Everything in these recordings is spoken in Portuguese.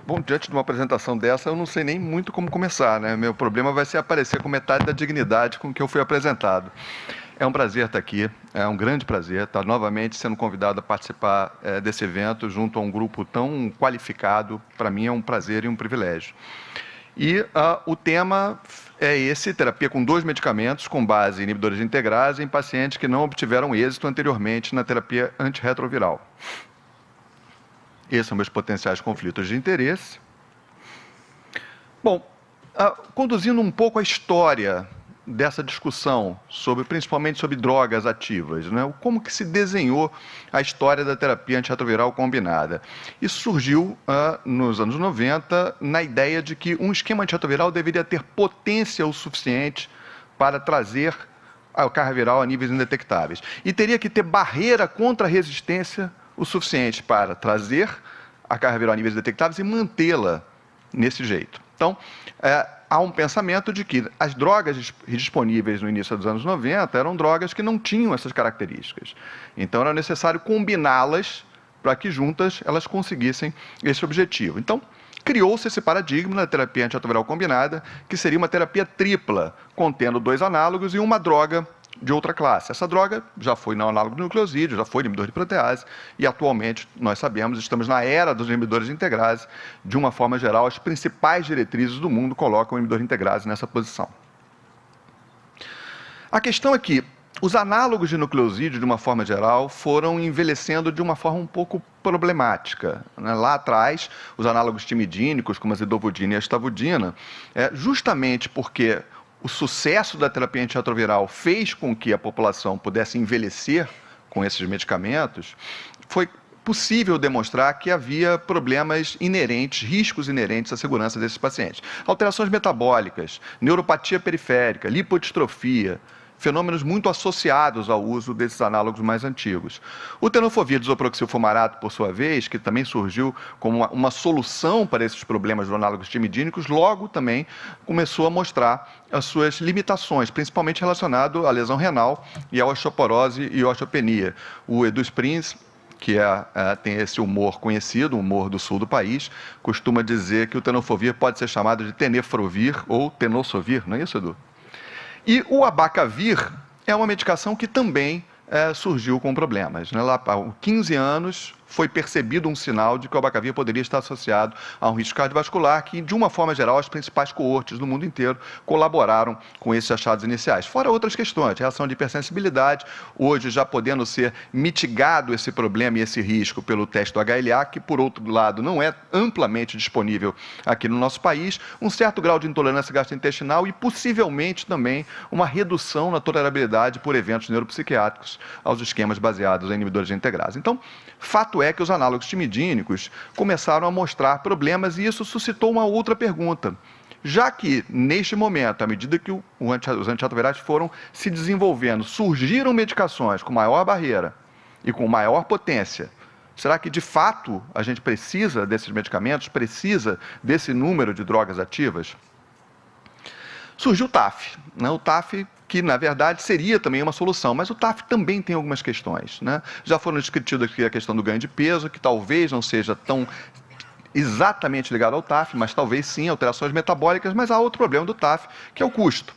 Bom, diante de uma apresentação dessa, eu não sei nem muito como começar, né? Meu problema vai ser aparecer com metade da dignidade com que eu fui apresentado. É um prazer estar aqui, é um grande prazer estar novamente sendo convidado a participar desse evento junto a um grupo tão qualificado. Para mim é um prazer e um privilégio. E o tema é esse: terapia com 2 medicamentos com base em inibidores de integrase em pacientes que não obtiveram êxito anteriormente na terapia antirretroviral. Esses são meus potenciais conflitos de interesse. Bom, conduzindo um pouco a história dessa discussão, principalmente sobre drogas ativas, né? Como que se desenhou a história da terapia antirretroviral combinada. Isso surgiu nos anos 90, na ideia de que um esquema antirretroviral deveria ter potência o suficiente para trazer a carga viral a níveis indetectáveis. E teria que ter barreira contra a resistência o suficiente para trazer a carga viral a níveis detectáveis e mantê-la nesse jeito. Então, há um pensamento de que as drogas disponíveis no início dos anos 90 eram drogas que não tinham essas características. Então, era necessário combiná-las para que juntas elas conseguissem esse objetivo. Então, criou-se esse paradigma da terapia antirretroviral combinada, que seria uma terapia tripla, contendo 2 análogos e uma droga de outra classe. Essa droga já foi não análogo de nucleosídeo, já foi inibidor de protease, e atualmente, nós sabemos, estamos na era dos inibidores de integrase. De uma forma geral, as principais diretrizes do mundo colocam o inibidor de integrase nessa posição. A questão é que os análogos de nucleosídeo, de uma forma geral, foram envelhecendo de uma forma um pouco problemática, né? Lá atrás, os análogos timidínicos, como a zidovudina e a estavudina, justamente porque o sucesso da terapia antirretroviral fez com que a população pudesse envelhecer com esses medicamentos, foi possível demonstrar que havia problemas inerentes, riscos inerentes à segurança desses pacientes. Alterações metabólicas, neuropatia periférica, lipodistrofia, fenômenos muito associados ao uso desses análogos mais antigos. O tenofovir desoproxilfumarato, por sua vez, que também surgiu como uma solução para esses problemas dos análogos timidínicos, logo também começou a mostrar as suas limitações, principalmente relacionado à lesão renal e à osteoporose e osteopenia. O Edu Springs, que tem esse humor conhecido, o humor do sul do país, costuma dizer que o tenofovir pode ser chamado de tenefrovir ou tenosovir, não é isso, Edu? E o abacavir é uma medicação que também surgiu com problemas, né? Lá há 15 anos foi percebido um sinal de que o abacavir poderia estar associado a um risco cardiovascular, que, de uma forma geral, as principais coortes do mundo inteiro colaboraram com esses achados iniciais. Fora outras questões, reação de hipersensibilidade, hoje já podendo ser mitigado esse problema e esse risco pelo teste do HLA, que, por outro lado, não é amplamente disponível aqui no nosso país, um certo grau de intolerância gastrointestinal e, possivelmente, também uma redução na tolerabilidade por eventos neuropsiquiátricos aos esquemas baseados em inibidores de integrase. Então, fato é que os análogos timidínicos começaram a mostrar problemas e isso suscitou uma outra pergunta. Já que, neste momento, à medida que os antirretrovirais foram se desenvolvendo, surgiram medicações com maior barreira e com maior potência, será que, de fato, a gente precisa desses medicamentos, precisa desse número de drogas ativas? Surgiu o TAF, né? O TAF, que, na verdade, seria também uma solução, mas o TAF também tem algumas questões, né? Já foram discutidas aqui a questão do ganho de peso, que talvez não seja tão exatamente ligado ao TAF, mas talvez sim, alterações metabólicas, mas há outro problema do TAF, que é o custo.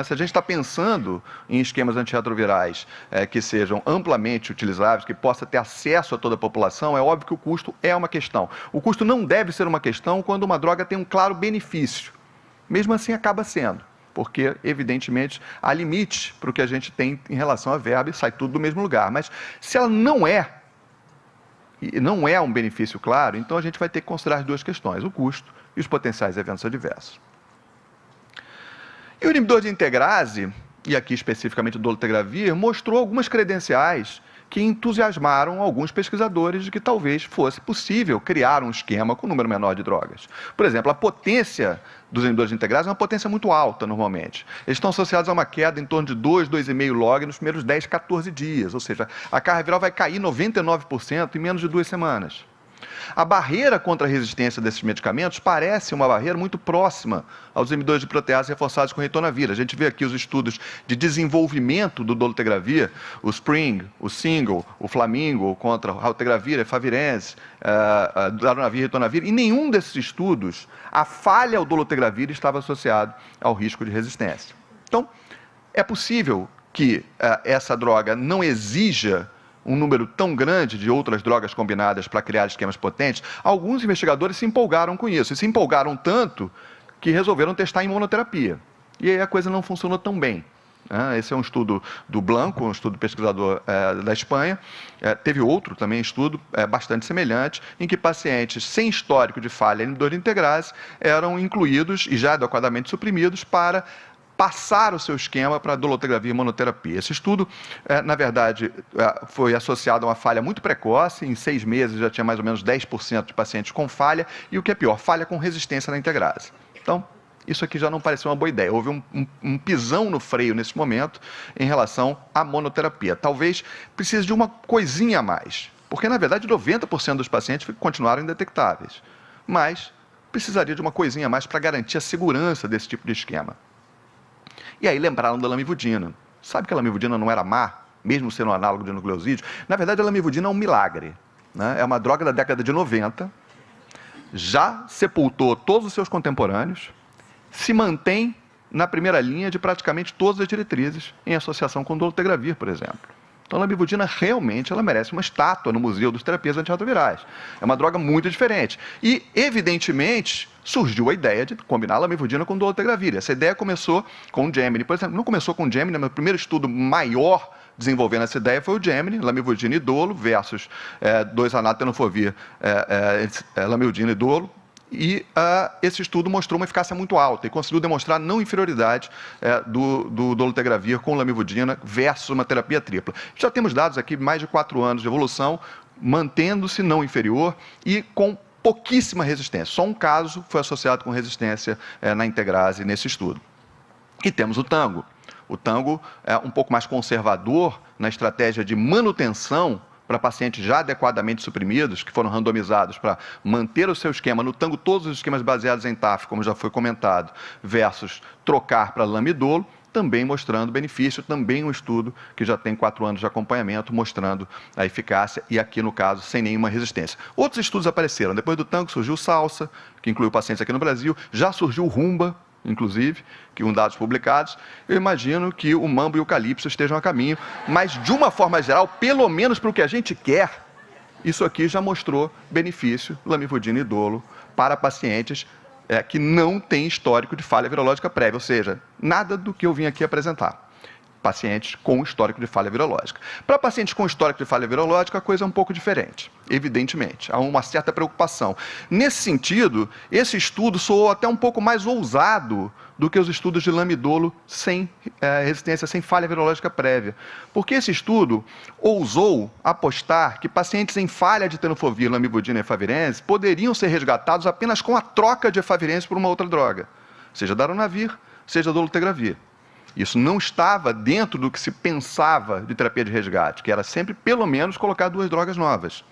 Se a gente está pensando em esquemas antirretrovirais que sejam amplamente utilizáveis, que possa ter acesso a toda a população, é óbvio que o custo é uma questão. O custo não deve ser uma questão quando uma droga tem um claro benefício. Mesmo assim, acaba sendo, porque, evidentemente, há limite para o que a gente tem em relação à verba e sai tudo do mesmo lugar. Mas, se ela não é um benefício claro, então a gente vai ter que considerar as 2 questões, o custo e os potenciais eventos adversos. E o inibidor de integrase, e aqui especificamente o dolutegravir, mostrou algumas credenciais que entusiasmaram alguns pesquisadores de que talvez fosse possível criar um esquema com um número menor de drogas. Por exemplo, a potência dos inibidores de integrase é uma potência muito alta, normalmente. Eles estão associados a uma queda em torno de 2, 2,5 log nos primeiros 10, 14 dias, ou seja, a carga viral vai cair 99% em menos de 2 semanas. A barreira contra a resistência desses medicamentos parece uma barreira muito próxima aos inibidores de protease reforçados com ritonavir. A gente vê aqui os estudos de desenvolvimento do dolutegravir, o SPRING, o SINGLE, o FLAMINGO contra o raltegravir, efavirenz, darunavir, ritonavir. Em nenhum desses estudos, a falha ao dolutegravir estava associada ao risco de resistência. Então, é possível que essa droga não exija um número tão grande de outras drogas combinadas para criar esquemas potentes. Alguns investigadores se empolgaram com isso, e se empolgaram tanto que resolveram testar em monoterapia. E aí a coisa não funcionou tão bem. Esse é um estudo do Blanco, um estudo pesquisador da Espanha. Teve outro também, estudo bastante semelhante, em que pacientes sem histórico de falha em inibidor de integrase eram incluídos e já adequadamente suprimidos para passar o seu esquema para dolutegravir monoterapia. Esse estudo, na verdade, foi associado a uma falha muito precoce. Em 6 meses já tinha mais ou menos 10% de pacientes com falha, e o que é pior, falha com resistência na integrase. Então, isso aqui já não pareceu uma boa ideia. Houve um pisão no freio nesse momento em relação à monoterapia. Talvez precise de uma coisinha a mais, porque, na verdade, 90% dos pacientes continuaram indetectáveis. Mas precisaria de uma coisinha a mais para garantir a segurança desse tipo de esquema. E aí lembraram da lamivudina. Sabe que a lamivudina não era má, mesmo sendo um análogo de nucleosídeo? Na verdade, a lamivudina é um milagre, né? É uma droga da década de 90, já sepultou todos os seus contemporâneos, se mantém na primeira linha de praticamente todas as diretrizes, em associação com o dolutegravir, por exemplo. Então, a lamivudina realmente ela merece uma estátua no Museu das Terapias Antirretrovirais. É uma droga muito diferente. E, evidentemente, surgiu a ideia de combinar a lamivudina com o dolutegravir. Essa ideia começou com o Gemini. Por exemplo, não começou com o Gemini, mas o primeiro estudo maior desenvolvendo essa ideia foi o Gemini, lamivudina e dolo, versus 2-anatenofovir, lamivudina e dolo. E esse estudo mostrou uma eficácia muito alta e conseguiu demonstrar não inferioridade do dolutegravir com lamivudina versus uma terapia tripla. Já temos dados aqui, mais de 4 anos de evolução, mantendo-se não inferior e com pouquíssima resistência. Só um caso foi associado com resistência na integrase nesse estudo. E temos o tango. O tango é um pouco mais conservador na estratégia de manutenção para pacientes já adequadamente suprimidos, que foram randomizados para manter o seu esquema, no tango todos os esquemas baseados em TAF, como já foi comentado, versus trocar para lamidolo, também mostrando benefício, também um estudo que já tem 4 anos de acompanhamento, mostrando a eficácia e aqui, no caso, sem nenhuma resistência. Outros estudos apareceram. Depois do tango surgiu o Salsa, que incluiu pacientes aqui no Brasil, já surgiu o Rumba, inclusive, que com dados publicados. Eu imagino que o Mambo e o Calypso estejam a caminho, mas de uma forma geral, pelo menos para o que a gente quer, isso aqui já mostrou benefício, lamivudina e dolo, para pacientes que não têm histórico de falha virológica prévia, ou seja, nada do que eu vim aqui apresentar. Pacientes com histórico de falha virológica. Para pacientes com histórico de falha virológica, a coisa é um pouco diferente, evidentemente. Há uma certa preocupação. Nesse sentido, esse estudo soou até um pouco mais ousado do que os estudos de lamidolo sem resistência, sem falha virológica prévia. Porque esse estudo ousou apostar que pacientes em falha de tenofovir, lamivudina e efavirenz poderiam ser resgatados apenas com a troca de efavirenz por uma outra droga, seja darunavir, seja dolutegravir. Isso não estava dentro do que se pensava de terapia de resgate, que era sempre, pelo menos, colocar 2 drogas novas.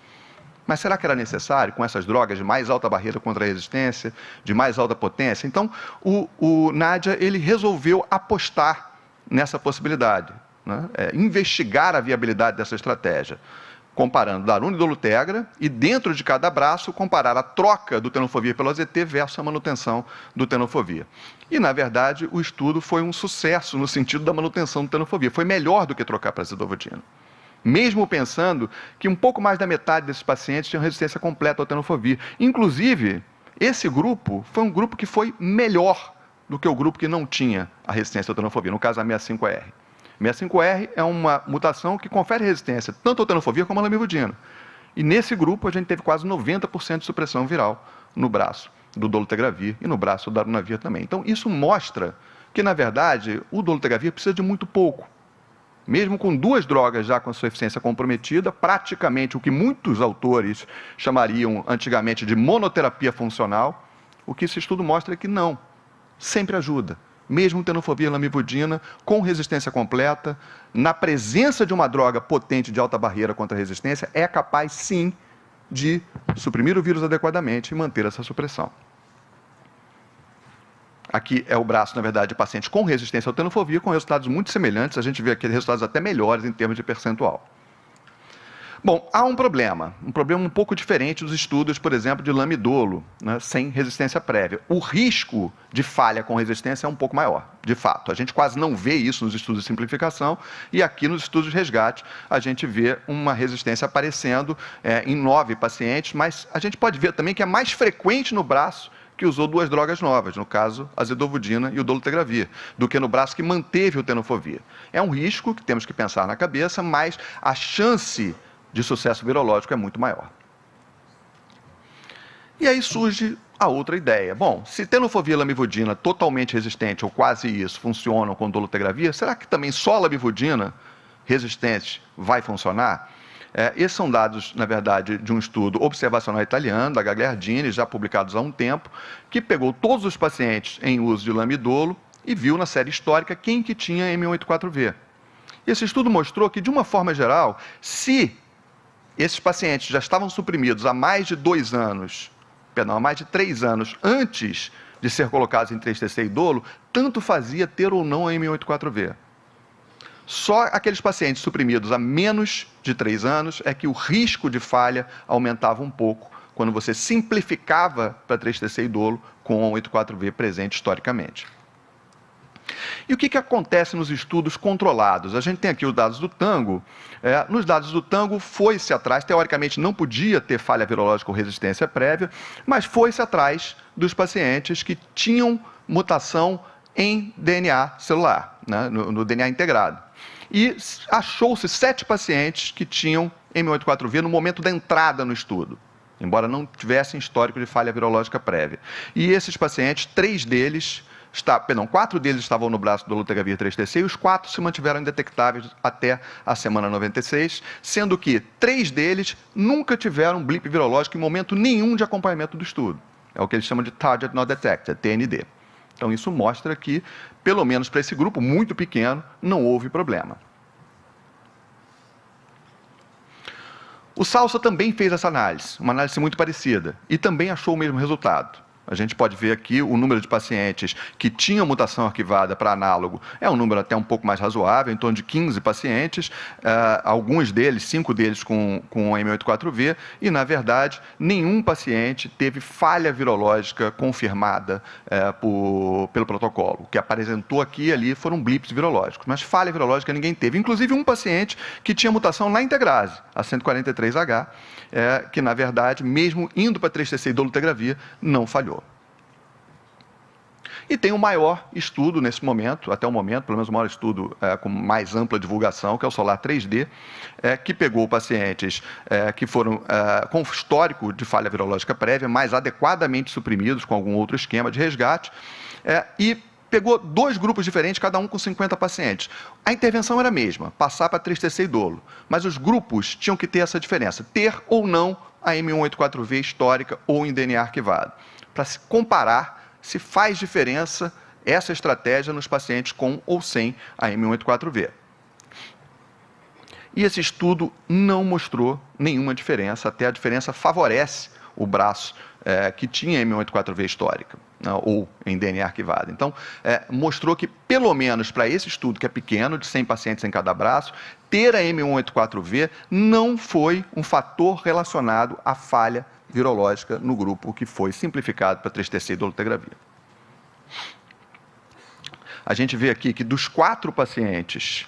Mas será que era necessário, com essas drogas de mais alta barreira contra a resistência, de mais alta potência? Então, o Nadia, ele resolveu apostar nessa possibilidade, né? Investigar a viabilidade dessa estratégia, comparando daruna e dolutegra, e dentro de cada braço, comparar a troca do tenofovir pelo AZT versus a manutenção do tenofovir. E, na verdade, o estudo foi um sucesso no sentido da manutenção do tenofovir. Foi melhor do que trocar para zidovudina. Mesmo pensando que um pouco mais da metade desses pacientes tinham resistência completa ao tenofovir. Inclusive, esse grupo foi um grupo que foi melhor do que o grupo que não tinha a resistência ao tenofovir, no caso a 65R. 65R é uma mutação que confere resistência tanto ao tenofovir como à lamivudina. E nesse grupo a gente teve quase 90% de supressão viral no braço do dolutegravir e no braço do darunavir também. Então isso mostra que, na verdade, o dolutegravir precisa de muito pouco. Mesmo com 2 drogas já com a sua eficiência comprometida, praticamente o que muitos autores chamariam antigamente de monoterapia funcional, o que esse estudo mostra é que não, sempre ajuda. Mesmo tenofovir e lamivudina, com resistência completa, na presença de uma droga potente de alta barreira contra a resistência, é capaz, sim, de suprimir o vírus adequadamente e manter essa supressão. Aqui é o braço, na verdade, de pacientes com resistência ao tenofovir, com resultados muito semelhantes. A gente vê aqui resultados até melhores em termos de percentual. Bom, há um problema um pouco diferente dos estudos, por exemplo, de lamidolo, né, sem resistência prévia. O risco de falha com resistência é um pouco maior, de fato. A gente quase não vê isso nos estudos de simplificação, e aqui nos estudos de resgate a gente vê uma resistência aparecendo em 9 pacientes, mas a gente pode ver também que é mais frequente no braço que usou 2 drogas novas, no caso, a zidovudina e o dolutegravir, do que no braço que manteve o tenofovir. É um risco que temos que pensar na cabeça, mas a chance de sucesso virológico é muito maior. E aí surge a outra ideia. Bom, se tenofovir e lamivudina totalmente resistente, ou quase isso, funcionam com dolutegravir, será que também só lamivudina resistente vai funcionar? Esses são dados, na verdade, de um estudo observacional italiano, da Gagliardini, já publicados há um tempo, que pegou todos os pacientes em uso de lamidolo e viu na série histórica quem que tinha M184V. Esse estudo mostrou que, de uma forma geral, se esses pacientes já estavam suprimidos há mais de 2 anos, há mais de 3 anos antes de ser colocados em 3-TC e dolo, tanto fazia ter ou não a M184V. Só aqueles pacientes suprimidos há menos de 3 anos é que o risco de falha aumentava um pouco quando você simplificava para 3-TC e dolo com a 184V presente historicamente. E o que acontece nos estudos controlados? A gente tem aqui os dados do Tango. Nos dados do Tango, foi-se atrás, teoricamente não podia ter falha virológica ou resistência prévia, mas foi-se atrás dos pacientes que tinham mutação em DNA celular, né, no DNA integrado. E achou-se 7 pacientes que tinham M184V no momento da entrada no estudo, embora não tivessem histórico de falha virológica prévia. E esses pacientes, 4 deles estavam no braço do dolutegravir 3-TC e os 4 se mantiveram indetectáveis até a semana 96, sendo que 3 deles nunca tiveram blip virológico em momento nenhum de acompanhamento do estudo. É o que eles chamam de Target Not Detected, TND. Então, isso mostra que, pelo menos para esse grupo muito pequeno, não houve problema. O Salsa também fez essa análise, uma análise muito parecida, e também achou o mesmo resultado. A gente pode ver aqui o número de pacientes que tinham mutação arquivada para análogo é um número até um pouco mais razoável, em torno de 15 pacientes, alguns deles, 5 deles com M184V, e, na verdade, nenhum paciente teve falha virológica confirmada pelo protocolo. O que apresentou aqui e ali foram blips virológicos, mas falha virológica ninguém teve. Inclusive um paciente que tinha mutação na integrase, a 143H, que, na verdade, mesmo indo para 3-TC e dolutegravir, não falhou. E tem o maior estudo nesse momento, até o momento, pelo menos o maior estudo com mais ampla divulgação, que é o SOLAR 3D, que pegou pacientes que foram com histórico de falha virológica prévia, mais adequadamente suprimidos com algum outro esquema de resgate, e pegou 2 grupos diferentes, cada um com 50 pacientes. A intervenção era a mesma, passar para 3-TC e dolo, mas os grupos tinham que ter essa diferença, ter ou não a M184V histórica ou em DNA arquivado, para se comparar se faz diferença essa estratégia nos pacientes com ou sem a M184V. E esse estudo não mostrou nenhuma diferença, até a diferença favorece o braço que tinha M184V histórica, né, ou em DNA arquivado. Então, mostrou que, pelo menos para esse estudo, que é pequeno, de 100 pacientes em cada braço, ter a M184V não foi um fator relacionado à falha virológica no grupo que foi simplificado para 3-TC e dolutegravir. A gente vê aqui que dos 4 pacientes,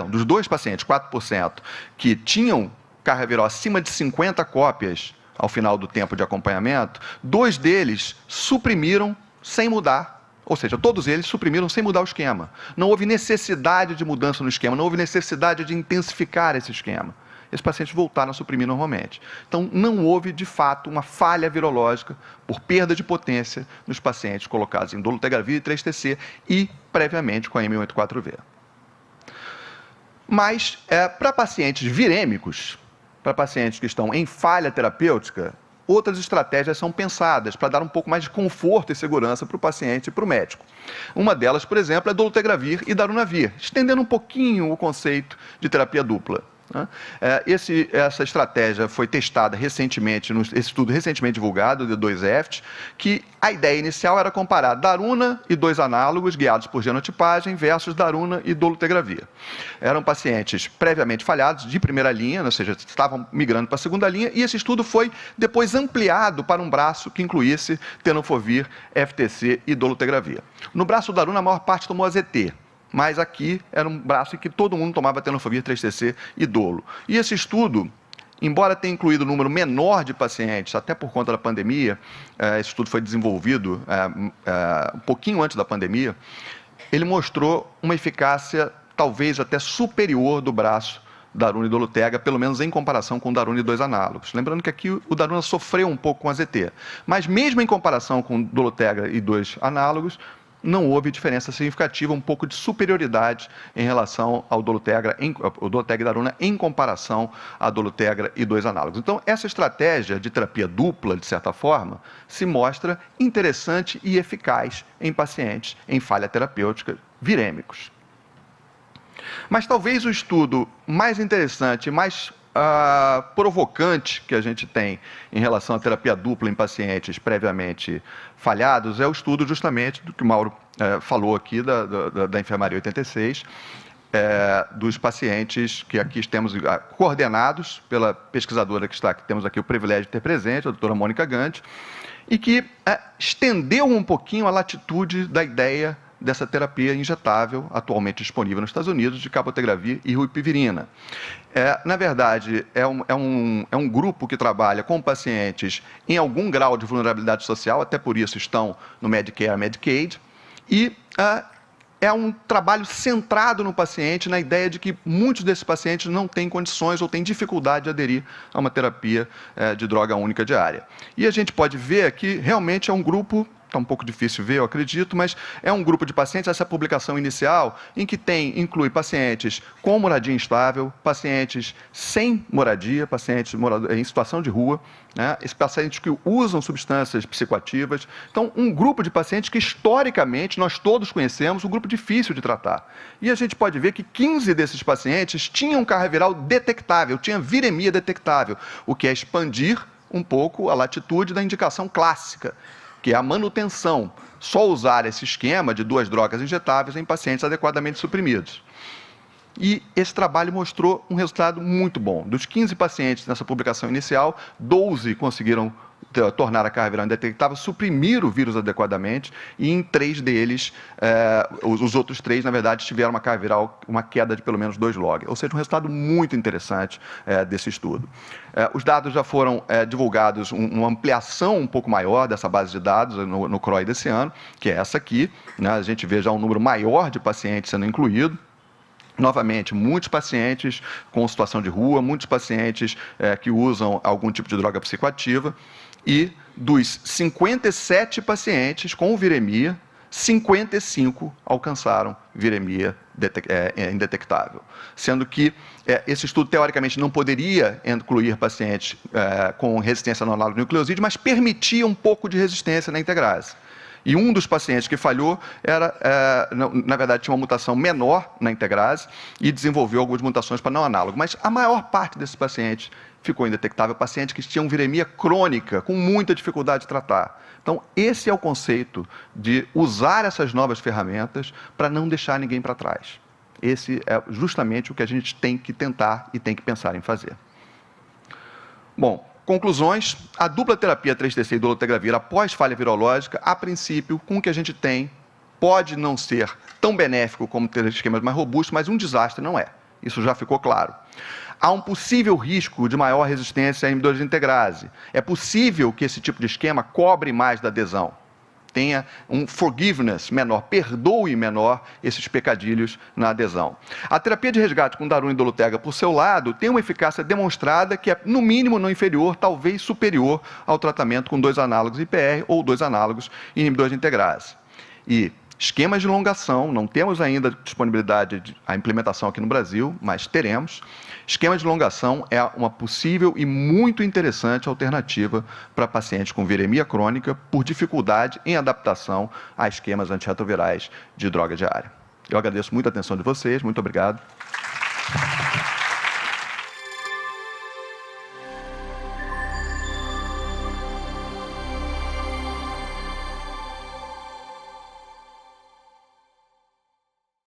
dos 2 pacientes, 4%, que tinham carga viral acima de 50 cópias ao final do tempo de acompanhamento, 2 deles suprimiram sem mudar, ou seja, todos eles suprimiram sem mudar o esquema. Não houve necessidade de mudança no esquema, não houve necessidade de intensificar esse esquema. Esses pacientes voltaram a suprimir normalmente. Então, não houve, de fato, uma falha virológica por perda de potência nos pacientes colocados em dolutegravir e 3-TC e, previamente, com a M184V. Mas, para pacientes virêmicos, para pacientes que estão em falha terapêutica, outras estratégias são pensadas para dar um pouco mais de conforto e segurança para o paciente e para o médico. Uma delas, por exemplo, é dolutegravir e darunavir, estendendo um pouquinho o conceito de terapia dupla. né? Essa estratégia foi testada recentemente, esse estudo recentemente divulgado, de 2EFT, que a ideia inicial era comparar daruna e 2 análogos guiados por genotipagem versus daruna e dolutegravir. Eram pacientes previamente falhados, de primeira linha, ou seja, estavam migrando para a segunda linha, e esse estudo foi depois ampliado para um braço que incluísse tenofovir, FTC e dolutegravir. No braço daruna, a maior parte tomou AZT, mas aqui era um braço em que todo mundo tomava tenofovir, 3TC e dolo. E esse estudo, embora tenha incluído um número menor de pacientes, até por conta da pandemia, esse estudo foi desenvolvido um pouquinho antes da pandemia, ele mostrou uma eficácia talvez até superior do braço daruna e dolutega, pelo menos em comparação com daruna e 2 análogos. Lembrando que aqui o daruna sofreu um pouco com AZT, mas mesmo em comparação com dolutega e 2 análogos, não houve diferença significativa, um pouco de superioridade em relação ao dolutegra e daruna em comparação a dolutegra e 2 análogos. Então, essa estratégia de terapia dupla, de certa forma, se mostra interessante e eficaz em pacientes em falha terapêutica virêmicos. Mas talvez o estudo mais interessante, mais provocante que a gente tem em relação à terapia dupla em pacientes previamente falhados é o estudo justamente do que o Mauro falou aqui da enfermaria 86, dos pacientes que aqui temos coordenados pela pesquisadora que temos aqui o privilégio de ter presente, a doutora Mônica Gant, e que estendeu um pouquinho a latitude da ideia dessa terapia injetável, atualmente disponível nos Estados Unidos, de cabotegravir e rupivirina. Na verdade, é um grupo que trabalha com pacientes em algum grau de vulnerabilidade social, até por isso estão no Medicare, Medicaid, e é um trabalho centrado no paciente, na ideia de que muitos desses pacientes não têm condições ou têm dificuldade de aderir a uma terapia de droga única diária. E a gente pode ver que realmente é um grupo, está um pouco difícil ver, eu acredito, mas é um grupo de pacientes, essa publicação inicial, em que inclui pacientes com moradia instável, pacientes sem moradia, pacientes em situação de rua, né? Esses pacientes que usam substâncias psicoativas. Então, um grupo de pacientes que, historicamente, nós todos conhecemos, um grupo difícil de tratar. E a gente pode ver que 15 desses pacientes tinham carga viral detectável, tinha viremia detectável, o que é expandir um pouco a latitude da indicação clássica, que é a manutenção, só usar esse esquema de 2 drogas injetáveis em pacientes adequadamente suprimidos. E esse trabalho mostrou um resultado muito bom. Dos 15 pacientes nessa publicação inicial, 12 conseguiram tornar a carga viral indetectável, suprimir o vírus adequadamente, e em 3 deles, os outros 3, na verdade, tiveram uma carga viral, uma queda de pelo menos 2 log. Ou seja, um resultado muito interessante desse estudo. Os dados já foram divulgados, uma ampliação um pouco maior dessa base de dados no CROI desse ano, que é essa aqui, né? A gente vê já um número maior de pacientes sendo incluído. Novamente, muitos pacientes com situação de rua, muitos pacientes que usam algum tipo de droga psicoativa, e dos 57 pacientes com viremia, 55 alcançaram viremia indetectável. Sendo que esse estudo, teoricamente, não poderia incluir pacientes com resistência no análogo nucleosídeo, mas permitia um pouco de resistência na integrase. E um dos pacientes que falhou na verdade, tinha uma mutação menor na integrase e desenvolveu algumas mutações para não análogo. Mas a maior parte desses pacientes ficou indetectável, pacientes que tinham viremia crônica, com muita dificuldade de tratar. Então, esse é o conceito de usar essas novas ferramentas para não deixar ninguém para trás. Esse é justamente o que a gente tem que tentar e tem que pensar em fazer. Bom, conclusões: a dupla terapia 3TC e dolutegravir após falha virológica, a princípio, com o que a gente tem, pode não ser tão benéfico como ter esquemas mais robustos, mas um desastre não é. Isso já ficou claro. Há um possível risco de maior resistência a inibidores de integrase. É possível que esse tipo de esquema cobre mais da adesão, tenha um forgiveness menor, perdoe menor esses pecadilhos na adesão. A terapia de resgate com daruna e dolutegra, por seu lado, tem uma eficácia demonstrada que é, no mínimo, não inferior, talvez superior ao tratamento com 2 análogos IPR ou 2 análogos inibidores de integrase. E esquemas de elongação, não temos ainda disponibilidade, a implementação aqui no Brasil, mas teremos. Esquema de elongação é uma possível e muito interessante alternativa para pacientes com viremia crônica por dificuldade em adaptação a esquemas antirretrovirais de droga diária. Eu agradeço muito a atenção de vocês, muito obrigado.